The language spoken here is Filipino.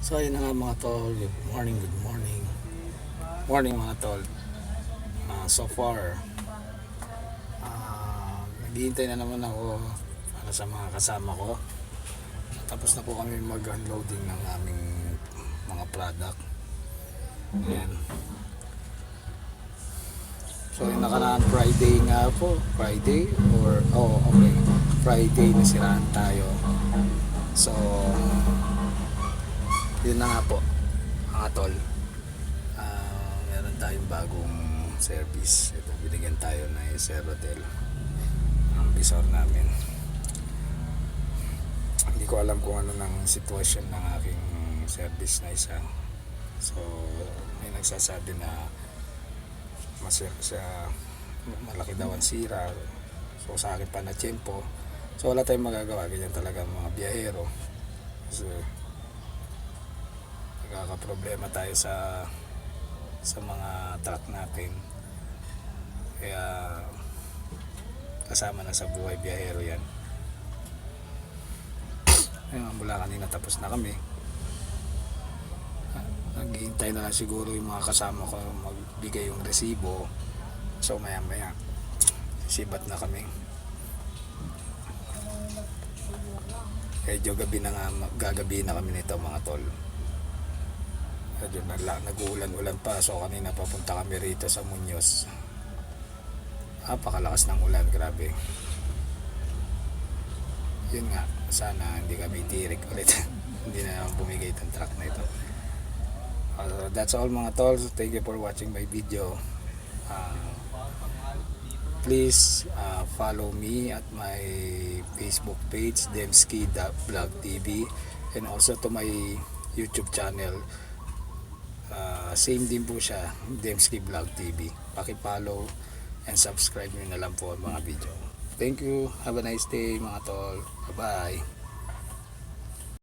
So ayun na nga mga tol, good morning, good morning. Morning mga tol. So far, naghihintay na naman ako para sa mga kasama ko. Tapos na po kami mag-unloading ng aming mga product. Ayan. So yung nakaraan Friday nga po, Friday okay, Friday nasiraan tayo. So yun na nga po mga tol, meron tayong bagong service. Ito, binigyan tayo ng Serodel ang visor namin. Hindi ko alam kung ano ng sitwasyon ng aking service na isa. So may nagsasabi na malaki daw ang sira. So sa akin pa na tiyempo, so wala tayong magagawa, ganyan talaga mga biyahero. So nagkakaproblema tayo sa mga truck natin, kaya kasama na sa buhay biyahero yan. Ayun, mula kanina tapos na kami, naghihintay na lang siguro yung mga kasama ko magbigay yung resibo. So maya maya sibat na kami. Medyo gabi na nga, gagabi na kami nito mga tol. Nag-uulan-ulan pa. So kanina papunta kami rito sa Muñoz. Napakalakas ng ulan, grabe. Yun nga, sana hindi kami tirik ulit. Hindi na naman bumigay itong truck na ito. That's all mga tol. Thank you for watching my video. Please follow me at my Facebook page, Demski.vlog TV, and also to my YouTube channel. Same din po siya, Demski Vlog TV. Paki-follow and subscribe nyo na lang po ang mga video. Thank you. Have a nice day mga tol. Bye-bye.